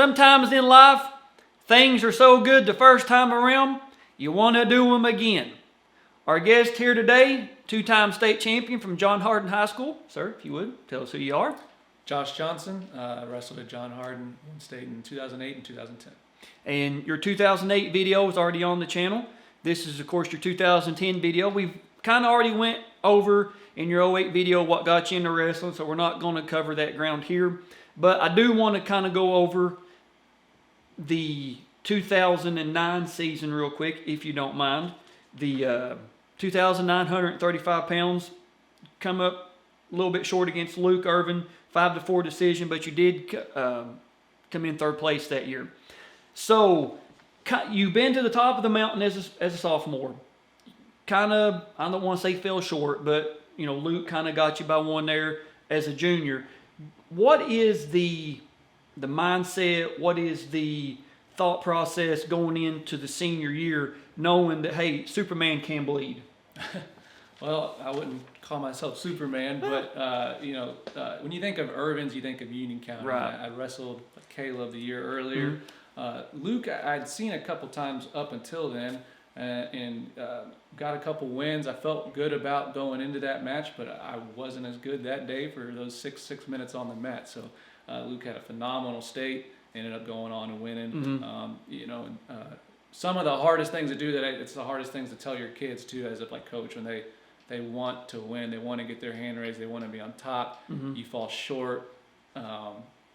sometimes in life, things are so good the first time around, you want to do them again. Our guest here today, two-time state champion from John Hardin High School. Sir, if you would, tell us who you are. Josh Johnson, wrestled at John Hardin State in 2008 and 2010. And your 2008 video is already on the channel. This is, of course, your 2010 video. We've kind of already went over in your 08 video what got you into wrestling, so we're not going to cover that ground here. But I do want to kind of go over the 2009 season real quick, if you don't mind. The 2,935 pounds, come up a little bit short against Luke Irvin, 5-4 decision, but you did come in third place that year. So you've been to the top of the mountain as a sophomore. Kind of, I don't want to say fell short, but you know, Luke kind of got you by one there as a junior. What is the mindset? What is the thought process going into the senior year, knowing that, hey, Superman can bleed? Well, I wouldn't call myself Superman, but when you think of Irvins, you think of Union County. Right. I wrestled with Caleb the year earlier. Luke, I'd seen a couple times up until then, and got a couple wins. I felt good about going into that match, but I wasn't as good that day for those six minutes on the mat. So Luke had a phenomenal state, ended up going on and winning. Some of the hardest things to do it's the hardest things to tell your kids too, as a coach, when they want to win, they want to get their hand raised, they want to be on top. You fall short,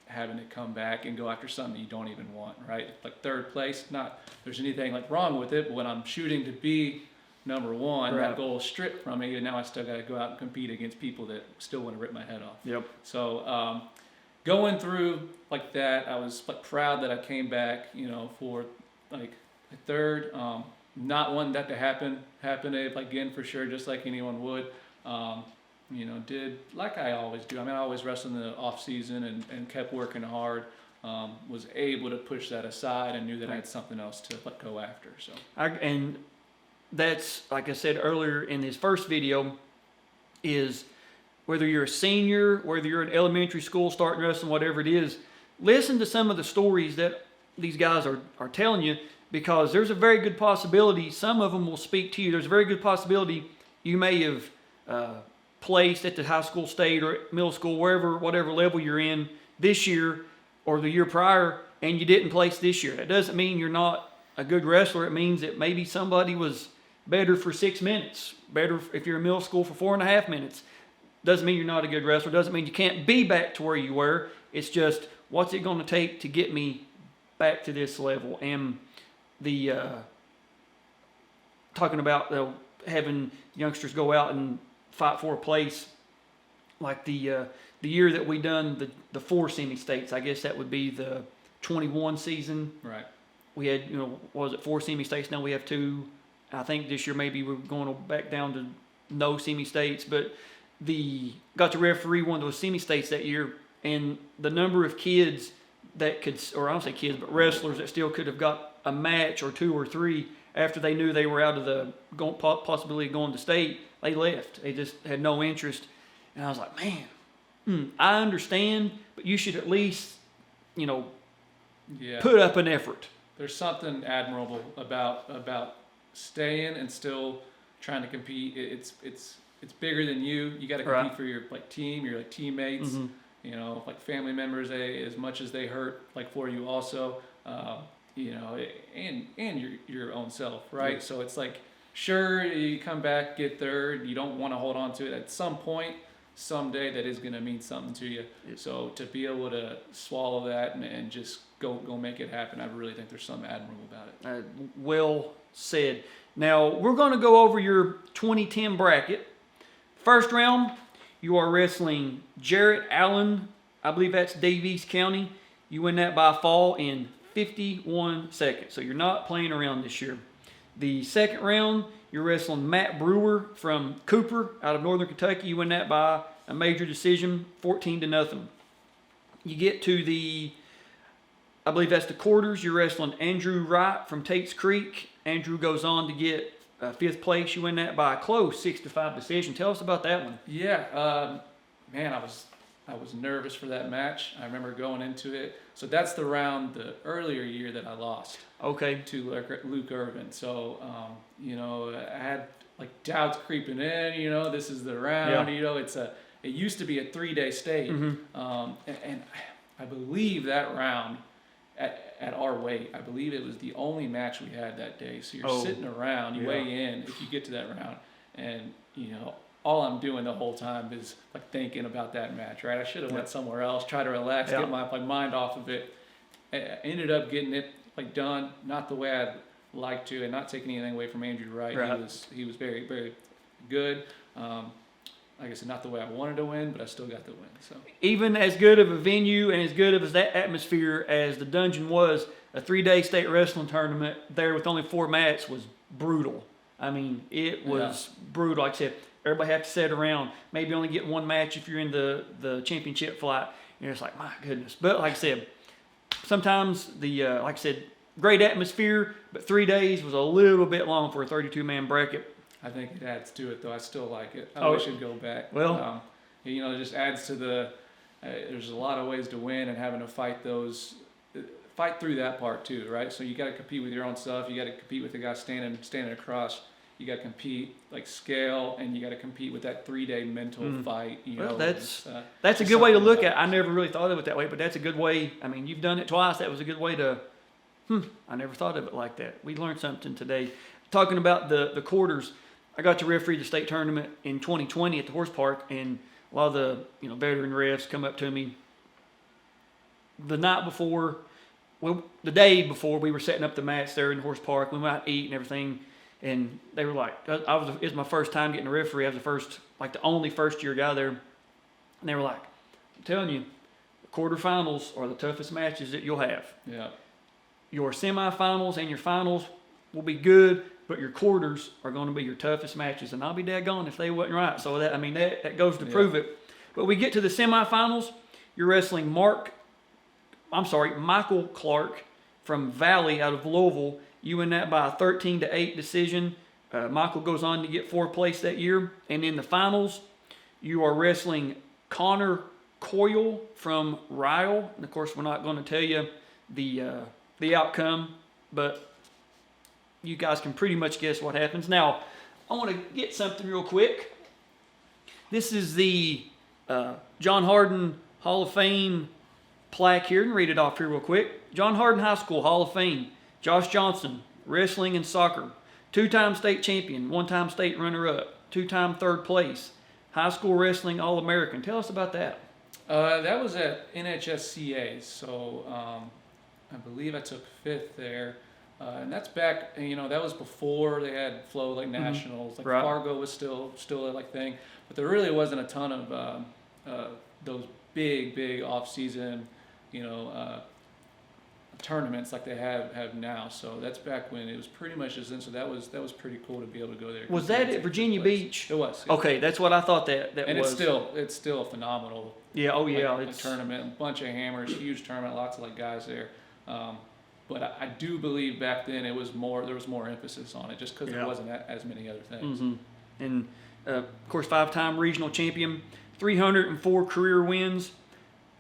having to come back and go after something you don't even want, right? Like third place, not there's anything wrong with it, but when I'm shooting to be number one, right, that goal is stripped from me, and now I still got to go out and compete against people that still want to rip my head off. Yep. So going through like that, I was proud that I came back, for a third. Not wanting that to happen again for sure, just like anyone would. Did like I always do. I mean, I always wrestled in the off season and kept working hard. Was able to push that aside and knew that I had something else to go after. So and that's, like I said earlier in his first video, is whether you're a senior, whether you're in elementary school starting wrestling, whatever it is, listen to some of the stories that these guys are telling you, because there's a very good possibility some of them will speak to you. There's a very good possibility you may have placed at the high school, state, or middle school, whatever level you're in this year or the year prior, and you didn't place this year. That doesn't mean you're not a good wrestler. It means that maybe somebody was better for 6 minutes, better if you're in middle school for 4.5 minutes. Doesn't mean you're not a good wrestler. Doesn't mean you can't be back to where you were. It's just, what's it going to take to get me back to this level? And the talking about having youngsters go out and fight for a place, like the year that we done the 4 semi-states, I guess that would be the 21 season. Right. We had, 4 semi-states? Now we have 2. I think this year maybe we're going back down to no semi-states, but got to referee one of those semi-states that year, and the number of kids that could, or I don't say kids, but wrestlers that still could have got a match or 2 or 3 after they knew they were out of the possibility of going to state, they left. They just had no interest. And I was like, man, I understand, but you should at least, put up an effort. There's something admirable about staying and still trying to compete. It's bigger than you. You got to compete for your team, your teammates, family members. As much as they hurt for you also, and your own self, right? Yeah. So it's sure, you come back, get third. You don't want to hold on to it. At some point, someday, that is going to mean something to you. Yeah. So to be able to swallow that and just go make it happen, I really think there's something admirable about it. Well said. Now, we're going to go over your 2010 bracket. First round, you are wrestling Jarrett Allen. I believe that's Davies County. You win that by a fall in 51 seconds. So you're not playing around this year. The second round, you're wrestling Matt Brewer from Cooper out of Northern Kentucky. You win that by a major decision, 14-0. You get to I believe that's the quarters. You're wrestling Andrew Wright from Tate's Creek. Andrew goes on to get 5th place. You win that by a close 6-5 decision. Tell us about that one. Yeah, man, I I was nervous for that match. I remember going into it. So that's the round, the earlier year that I lost Okay. to Luke Irvin. So, I had like doubts creeping in, this is the round, it used to be a 3-day state. And I believe that round at our weight, I believe it was the only match we had that day. So you're sitting around, you weigh in if you get to that round, and all I'm doing the whole time is like thinking about that match, right? I should have went somewhere else, try to relax, get my mind off of it. I ended up getting it like done, not the way I'd like to, and not taking anything away from Andrew Wright. He was very, very good. Like I said, not the way I wanted to win, but I still got the win. So even as good of a venue and as good of that atmosphere as the Dungeon was, a 3-day state wrestling tournament there with only 4 matches was brutal. I mean, it was brutal. Like I said, everybody had to sit around, maybe only get 1 match if you're in the championship flight. You're just like, my goodness. But like I said, sometimes like I said, great atmosphere, but 3 days was a little bit long for a 32-man bracket. I think it adds to it, though. I still like it. I wish it'd go back. Well, it just adds to the. There's a lot of ways to win, and having to fight through that part too, right? So you got to compete with your own stuff. You got to compete with the guy standing across. You got to compete like scale, and you got to compete with that 3-day mental fight. Well, that's a good way to look at it. I never really thought of it that way, but that's a good way. I mean, you've done it twice. That was a good way to. I never thought of it like that. We learned something today. Talking about the quarters, I got to referee the state tournament in 2020 at the horse park, and a lot of the veteran refs come up to me the night before, the day before we were setting up the match there in the horse park. We went out to eat and everything, and they were like, it was my first time getting a referee. I was the only first-year guy there, and they were like, I'm telling you, the quarterfinals are the toughest matches that you'll have. Yeah. Your semifinals and your finals will be good, but your quarters are going to be your toughest matches, and I'll be daggone if they wasn't right. So that goes to prove it. But we get to the semifinals. You're wrestling Michael Clark from Valley out of Louisville. You win that by a 13-8 decision. Michael goes on to get 4th place that year. And in the finals, you are wrestling Connor Coyle from Ryle. And of course, we're not going to tell you the outcome, but you guys can pretty much guess what happens. Now, I want to get something real quick. This is the John Hardin Hall of Fame plaque here, and read it off here real quick. John Hardin High School Hall of Fame. Josh Johnson, wrestling and soccer. 2-time state champion, 1-time state runner-up, 2-time 3rd place. High school wrestling All-American. Tell us about that. That was at NHSCA, so I believe I took 5th there. And that's back, that was before they had Flow like nationals. Like Fargo was still a like thing, but there really wasn't a ton of those big off-season, tournaments like they have now. So that's back when it was pretty much just in. So that was pretty cool to be able to go there. Was that at Virginia Beach? It was. Yeah. Okay, that's what I thought that and was. And it's still a phenomenal. Yeah. Oh yeah. It's a tournament, a bunch of hammers, huge tournament, lots of guys there. But I do believe back then there was more emphasis on it just because there wasn't as many other things. And of course, 5-time regional champion, 304 career wins.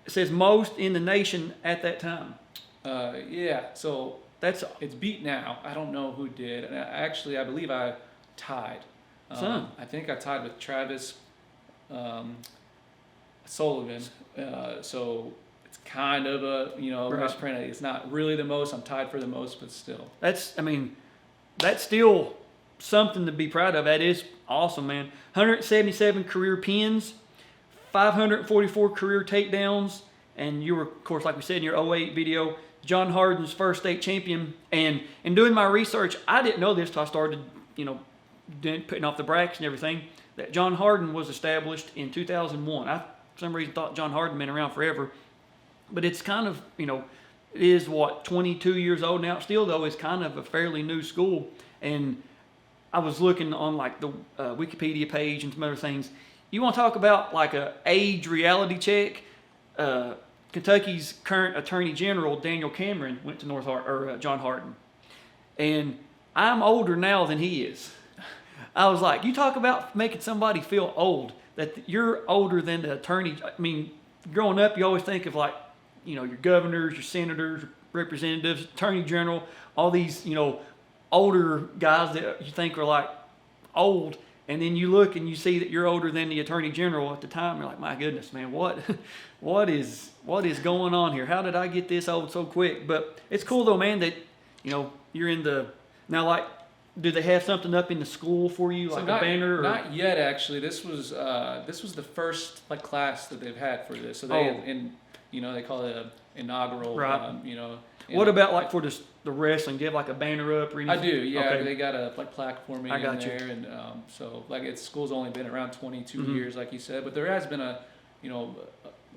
It says most in the nation at that time. So it's beat now. I don't know who did. And I believe I tied. I think I tied with Travis Sullivan. So it's kind of a misprint. It's not really the most. I'm tied for the most, but still. That's still something to be proud of. That is awesome, man. 177 career pins, 544 career takedowns, and you were, of course, like we said in your 08 video, John Hardin's first state champion. And in doing my research, I didn't know this till I started, putting off the brackets and everything, that John Hardin was established in 2001. I, for some reason, thought John Hardin had been around forever. But it's kind of, it is 22 years old now. Still, though, it's kind of a fairly new school. And I was looking on the Wikipedia page and some other things. You want to talk about a age reality check? Kentucky's current Attorney General Daniel Cameron went to John Hardin, and I'm older now than he is. I was like, you talk about making somebody feel old. That you're older than the attorney. I mean, growing up, you always think of like, your governors, your senators, representatives, attorney general, all these, older guys that you think are like old. And then you look and you see that you're older than the attorney general at the time. You're like, my goodness, man, what is going on here? How did I get this old so quick? But it's cool though, man, that, you're in now like, do they have something up in the school for you, like a banner? Or? Not yet, actually. This was the first like class that they've had for this. So they they call it an inaugural. Right. What about like for the wrestling? Do you have like a banner up or anything? I do. Yeah, okay. They got a like plaque for me in there, and so like school's only been around 22 years, like you said, but there has been a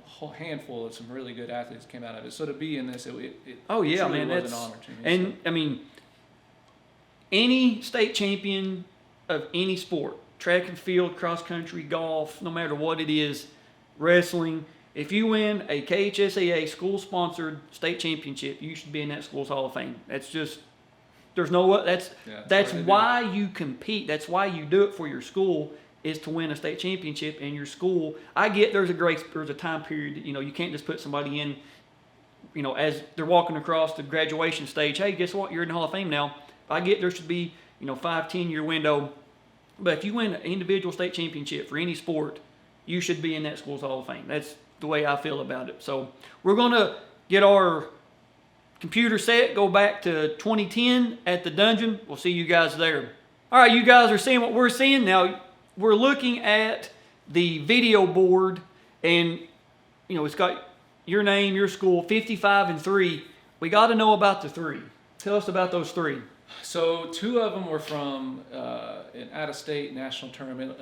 whole handful of some really good athletes came out of it. So to be in this, it oh yeah, man, that's was an honor to me. And I mean, any state champion of any sport, track and field, cross country, golf, no matter what it is, wrestling, if you win a KHSAA school-sponsored state championship, you should be in that school's Hall of Fame. That's just, that's why you compete. That's why you do it for your school, is to win a state championship in your school. I get there's a time period, you can't just put somebody in, as they're walking across the graduation stage, hey, guess what, you're in the Hall of Fame now. I get there should be, 5-10 year window. But if you win an individual state championship for any sport, you should be in that school's Hall of Fame. That's the way I feel about it. So we're going to get our computer set, go back to 2010 at the dungeon. We'll see you guys there. All right, you guys are seeing what we're seeing. Now, we're looking at the video board, and, it's got your name, your school, 55 and 3. We got to know about the 3. Tell us about those 3. So 2 of them were from an out-of-state national tournament,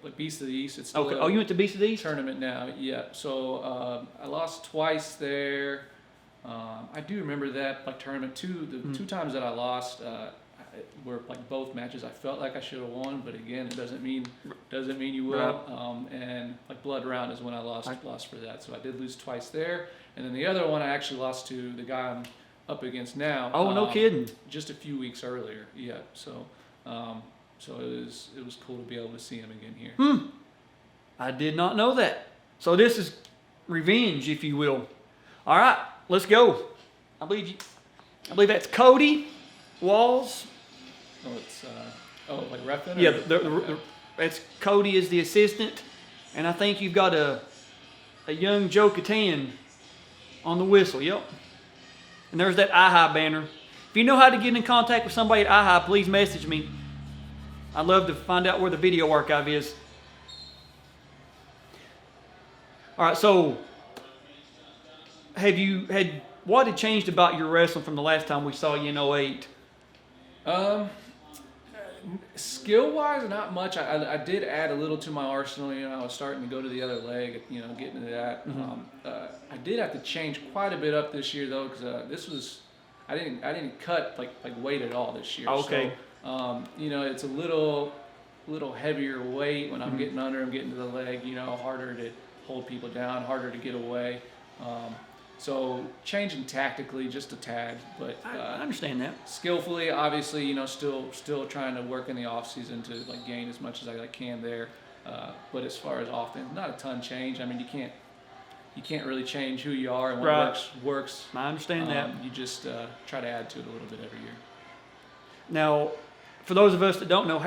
like Beast of the East. It's still okay. You went to Beast of the East? Tournament now, yeah. So I lost twice there. I do remember that like tournament too. The 2 times that I lost were like both matches I felt like I should have won, but again, it doesn't mean you will. Right. And like blood round is when I lost for that. So I did lose twice there, and then the other one I actually lost to the guy I'm up against now. Oh, no kidding! Just a few weeks earlier, yeah. So. So it was cool to be able to see him again here. I did not know that. So this is revenge, if you will. All right, let's go. I believe that's Cody Walls. Oh, it's like repping? Yeah, that's Cody is the assistant, and I think you've got a young Joe Catan on the whistle. Yep. And there's that IHI banner. If you know how to get in contact with somebody at IHI, please message me. I'd love to find out where the video archive is. All right, so what had changed about your wrestling from the last time we saw you in 08? Skill-wise, not much. I did add a little to my arsenal. I was starting to go to the other leg, getting into that. I did have to change quite a bit up this year, though, because I didn't cut like weight at all this year. Okay. So, it's a little heavier weight when I'm getting under, I'm getting to the leg, harder to hold people down, harder to get away. So changing tactically just a tad, but I understand that. Skillfully, obviously, still trying to work in the off season to like gain as much as I can there. But as far as offense, not a ton change. I mean, you can't really change who you are, and what works. I understand that. You just try to add to it a little bit every year. Now, for those of us that don't know,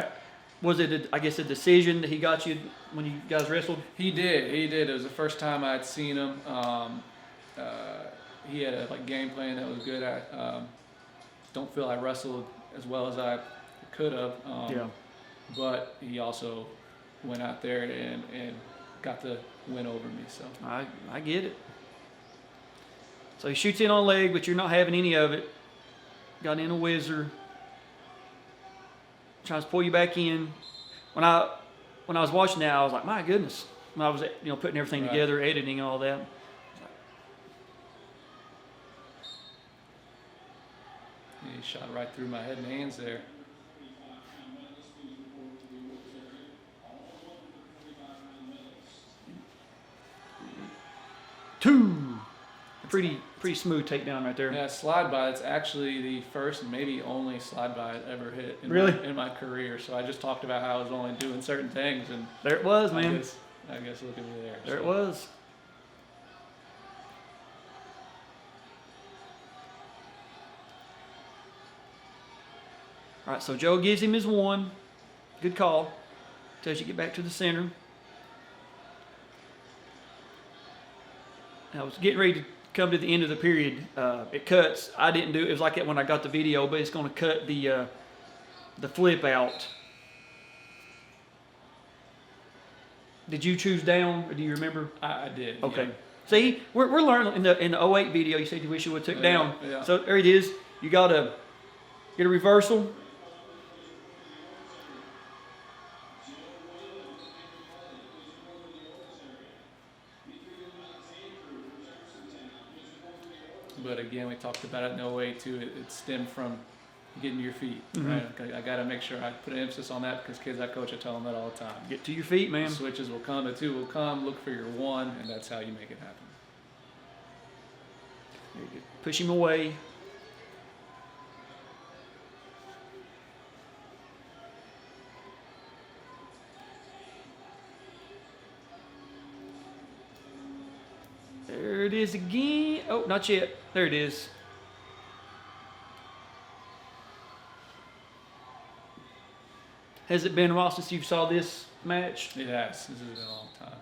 was it, a decision that he got you when you guys wrestled? He did. It was the first time I'd seen him. He had a game plan that was good. I don't feel I wrestled as well as I could have. But he also went out there and got the win over me. So I get it. So he shoots in on leg, but you're not having any of it. Got in a whizzer. Tries to pull you back in. When I was watching that, I was like, my goodness. When I was putting everything together, editing all that. He shot right through my head and hands there. Two. Pretty smooth takedown right there. Yeah, slide by. It's actually the first and maybe only slide by I've ever hit in my career. So I just talked about how I was only doing certain things, and there it was, man. I guess look at me there. There it was. All right, so Joe gives him his 1. Good call. Tells you get back to the center. I was getting ready to come to the end of the period. It cuts. I didn't do it. It was like that when I got the video, but it's going to cut the flip out. Did you choose down, or do you remember? I did. Okay. Yeah. See, we're learning in the 08 video. You said you wish you would have took down. Yeah. So there it is. You got to get a reversal. But again, we talked about it in 08 too. It stemmed from getting to your feet, Mm-hmm. right? I got to make sure I put an emphasis on that because kids I coach, I tell them that all the time. Get to your feet, man. The switches will come, the 2 will come. Look for your 1, and that's how you make it happen. There you go. Push him away. There it is again. Oh, not yet. There it is. Has it been a while since you saw this match? It has. This has been a long time.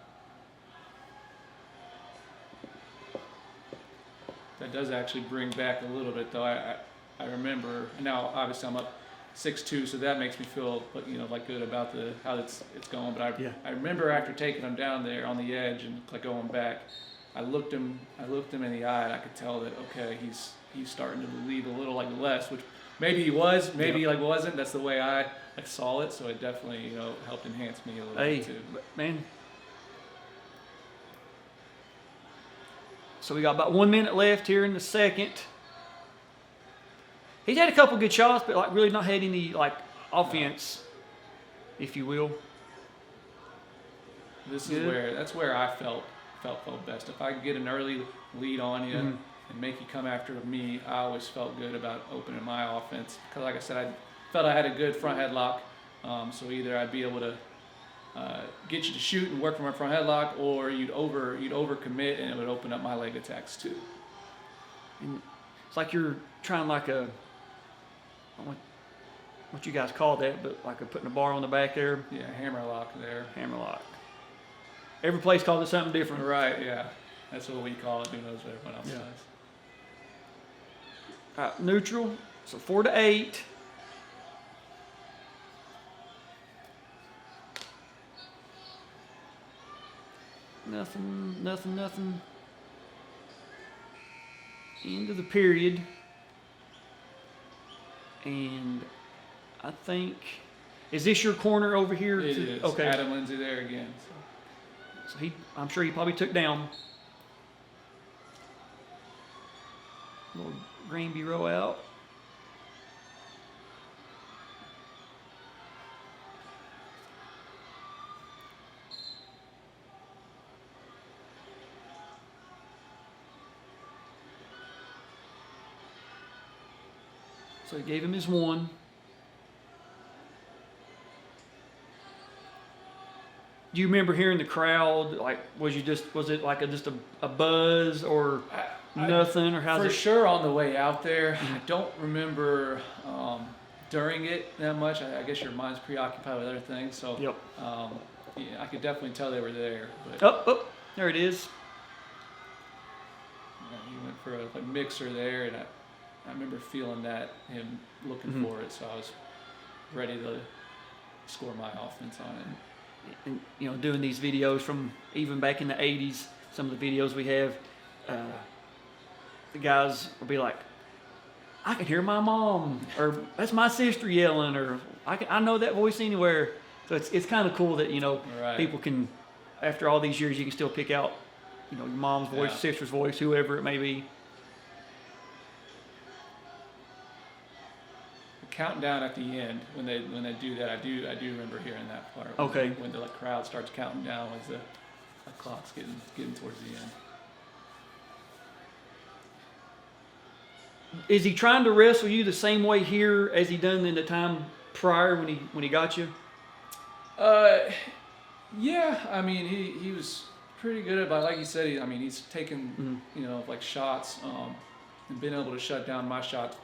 That does actually bring back a little bit, though. I remember now. Obviously, I'm up 6'2", so that makes me feel, like good about how it's going. But I remember after taking him down there on the edge and going back, I looked him in the eye, and I could tell that he's starting to believe a little less, which maybe he was, maybe wasn't. That's the way I saw it. So it definitely helped enhance me a little bit too. Man. So we got about 1 minute left here in the second. He's had a couple good shots, but really not had any offense, if you will. That's where I felt best. If I could get an early lead on you and make you come after me, I always felt good about opening my offense because, like I said, I felt I had a good front headlock. So either I'd be able to get you to shoot and work from my front headlock, or you'd overcommit and it would open up my leg attacks too. And it's like you're trying I don't know what you guys call that, but putting a bar on the back there. Yeah, hammer lock there. Hammer lock. Every place calls it something different. Right, yeah. That's what we call it. Who knows what everyone else does. All right, neutral. So 4 to 8. Nothing. End of the period. And I think, is this your corner over here? It is. Okay. Adam Lindsay there again. So I'm sure he probably took down. Little Granby row out. So he gave him his 1. Do you remember hearing the crowd? Was it just a buzz or nothing, or how's it? For sure on the way out there. I don't remember during it that much. I guess your mind's preoccupied with other things. So Yep. I could definitely tell they were there. But Oh, there it is. he went for a mixer there, and I remember feeling him looking for it. So I was ready to score my offense on it. And doing these videos from even back in the 80s, some of the videos we have, the guys will be like, I can hear my mom, or that's my sister yelling, or I know that voice anywhere. So it's kind of cool that Right. people can, after all these years, you can still pick out your mom's voice, sister's voice, whoever it may be. Counting down at the end when they do that, I do remember hearing that part. Okay. When the crowd starts counting down as the clock's getting towards the end. Is he trying to wrestle you the same way here as he done in the time prior when he got you? Yeah, I mean, he was pretty good at, but like you said, he's taken, like shots, and been able to shut down my shots,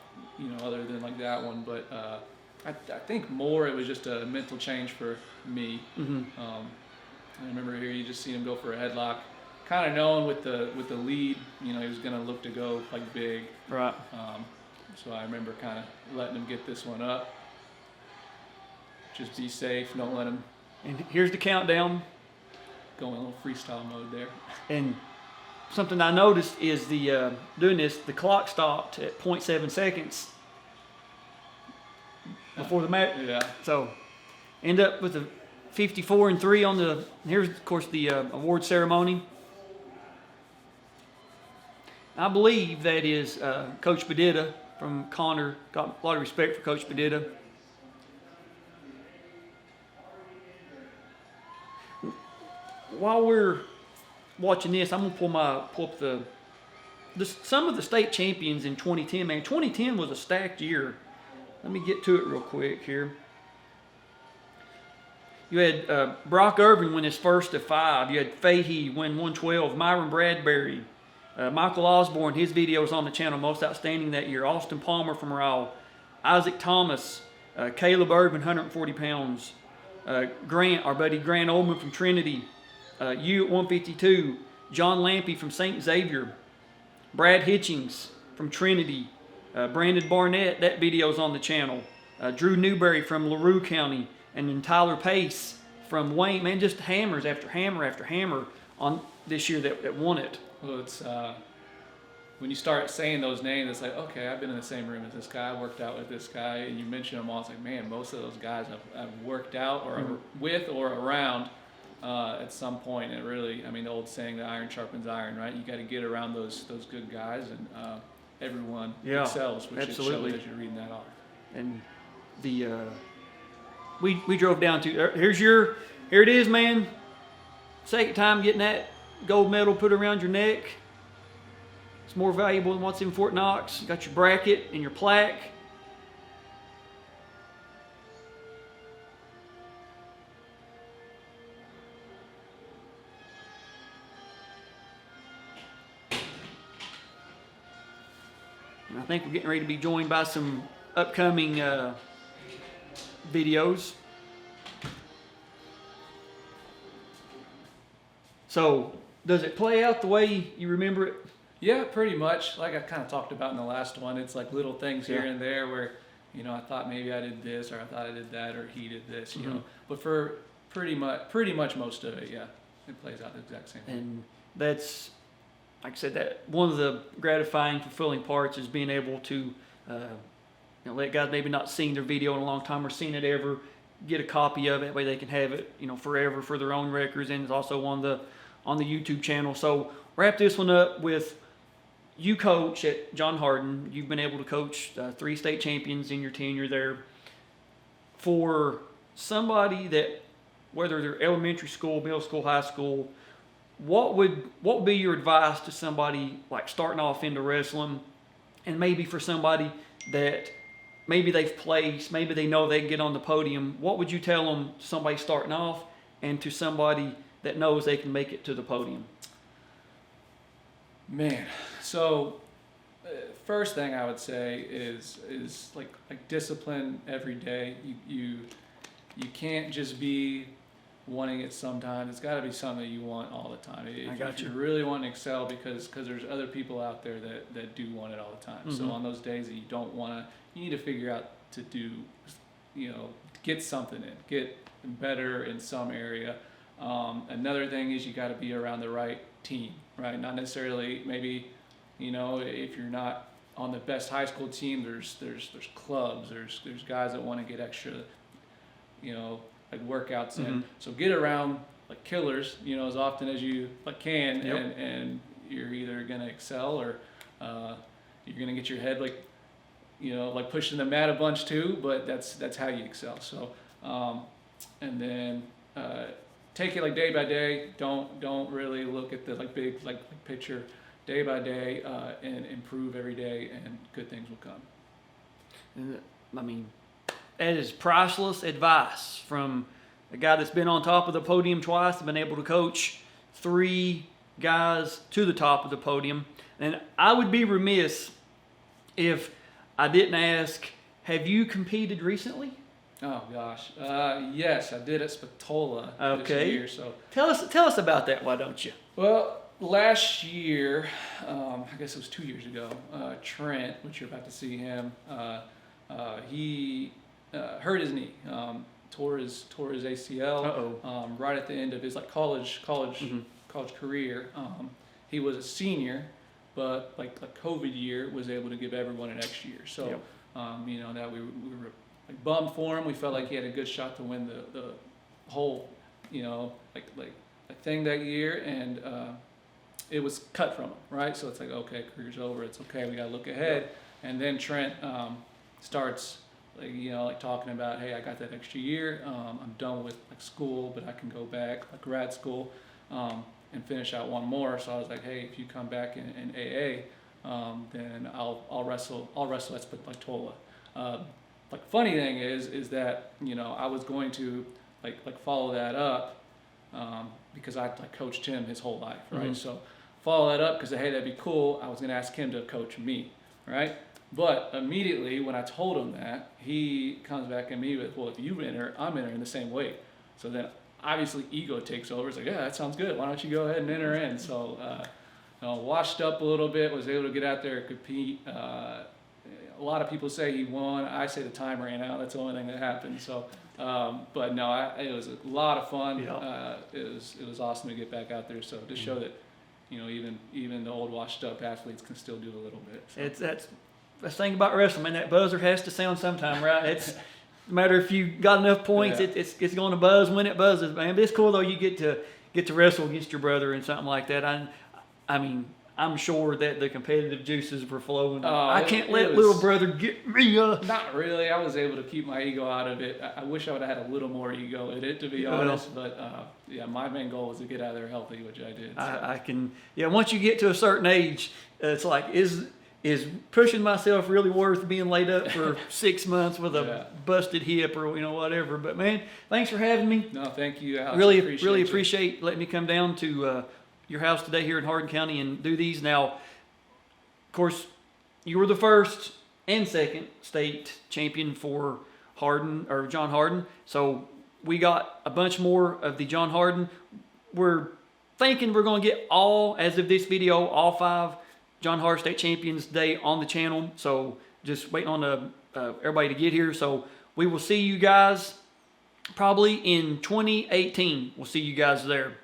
other than like that one. But I think more it was just a mental change for me. I remember here you just seen him go for a headlock, kind of knowing with the lead, he was gonna look to go like big. Right. So I remember kind of letting him get this one up. Just be safe, don't let him And here's the countdown. go in a little freestyle mode there. And something I noticed is doing this, the clock stopped at 0.7 seconds before the match. Yeah. So end up with a 54-3 on the. Here's of course the award ceremony. I believe that is Coach Bedita from Connor. Got a lot of respect for Coach Bedita. While we're watching this, I'm gonna pull up some of the state champions in 2010. Man, 2010 was a stacked year. Let me get to it real quick here. You had Brock Irvin win his first of 5. You had Fahey win 112. Myron Bradbury, Michael Osborne, his video was on the channel, most outstanding that year. Austin Palmer from Raleigh, Isaac Thomas, Caleb Irvin, 140 pounds. Grant, our buddy Grant Oldman from Trinity. You at 152, John Lampy from St. Xavier, Brad Hitchings from Trinity, Brandon Barnett, that video's on the channel, Drew Newberry from LaRue County, and then Tyler Pace from Wayne. Man, just hammers after hammer after hammer on this year that won it. Well, it's when you start saying those names, it's like, okay, I've been in the same room as this guy, I worked out with this guy, and you mention them all. It's like, man, most of those guys I've worked out or with or around at some point. And it really, the old saying, the iron sharpens iron, right? You got to get around those good guys, and everyone excels, which absolutely. It shows as you're reading that off. And the we drove down to here it is, man. Second time getting that gold medal put around your neck. It's more valuable than what's in Fort Knox. You got your bracket and your plaque. And I think we're getting ready to be joined by some upcoming videos. So, does it play out the way you remember it? Yeah, pretty much. Like I kind of talked about in the last one, it's like little things here Yeah. and there where, I thought maybe I did this, or I thought I did that, or he did this, you know. But for pretty much most of it, yeah, it plays out the exact same way. And that's, like I said, that one of the gratifying, fulfilling parts is being able to let guys maybe not seen their video in a long time or seen it ever, get a copy of it. That way they can have it, forever for their own records. And it's also on the YouTube channel. So wrap this one up with you coach at John Hardin. You've been able to coach 3 state champions in your tenure there. For somebody that, whether they're elementary school, middle school, high school, what would be your advice to somebody like starting off into wrestling, and maybe for somebody that maybe they've placed, maybe they know they can get on the podium, what would you tell them, somebody starting off, and to somebody that knows they can make it to the podium? Man, so first thing I would say is like discipline every day. You can't just be wanting it sometimes. It's got to be something that you want all the time. If you really want to excel, because there's other people out there that do want it all the time. So on those days that you don't want to, you need to figure out to do, get something in, get better in some area. Another thing is you got to be around the right team, right? Not necessarily maybe, if you're not on the best high school team, there's clubs, there's guys that want to get extra, like workouts in. So get around like killers, as often as you can, and you're either gonna excel or you're gonna get your head like pushing the mat a bunch too. But that's how you excel. So and then take it like day by day. Don't really look at the big picture. Day by day, and improve every day, and good things will come. And that is priceless advice from a guy that's been on top of the podium twice, been able to coach 3 guys to the top of the podium. And I would be remiss if I didn't ask, have you competed recently? Oh gosh, yes, I did at Spatola this year. So tell us about that. Why don't you? well, last year, I guess it was 2 years ago. Trent, which you're about to see him, he hurt his knee, tore his ACL. Right at the end of his college career. He was a senior, but like COVID year was able to give everyone an extra year. So Yep. that we were bummed for him. We felt like he had a good shot to win the whole thing that year, and it was cut from him, right? So it's like, okay, career's over. It's okay. We got to look ahead. And then Trent starts talking about, hey, I got that extra year. I'm done with school, but I can go back grad school and finish out one more. So I was like, hey, if you come back in AA, then I'll wrestle at Spatola. Funny thing is that I was going to follow that up because I coached him his whole life, right? Mm-hmm. So follow that up because hey, that'd be cool. I was going to ask him to coach me, right? But immediately when I told him that, he comes back at me with, well, if you enter, I'm entering the same weight. So then obviously ego takes over. It's like, yeah, that sounds good. Why don't you go ahead and enter in? So washed up a little bit, was able to get out there and compete. A lot of people say he won. I say the time ran out. That's the only thing that happened. So, but no, it was a lot of fun. Yeah. It was awesome to get back out there. So to show that, even the old washed up athletes can still do a little bit. So. That's the thing about wrestling, man. That buzzer has to sound sometime, right? It's no matter if you got enough points, Yeah. it's going to buzz when it buzzes, man. But it's cool though. You get to wrestle against your brother and something like that. I mean, I'm sure that the competitive juices were flowing. I can't let little brother get me. Not really. I was able to keep my ego out of it. I wish I would have had a little more ego in it, to be honest. But my main goal was to get out of there healthy, which I did. So. I can. Yeah, once you get to a certain age, it's like is pushing myself really worth being laid up for 6 months with a busted hip or whatever. But man, thanks for having me. No, thank you, Alex. Really appreciate letting me come down to your house today here in Hardin County and do these. Now, of course, you were the first and second state champion for John Hardin. So we got a bunch more of the John Hardin. We're thinking we're going to get as of this video, all 5 John Hardin State Champions Day on the channel. So just waiting on everybody to get here. So we will see you guys probably in 2018. We'll see you guys there.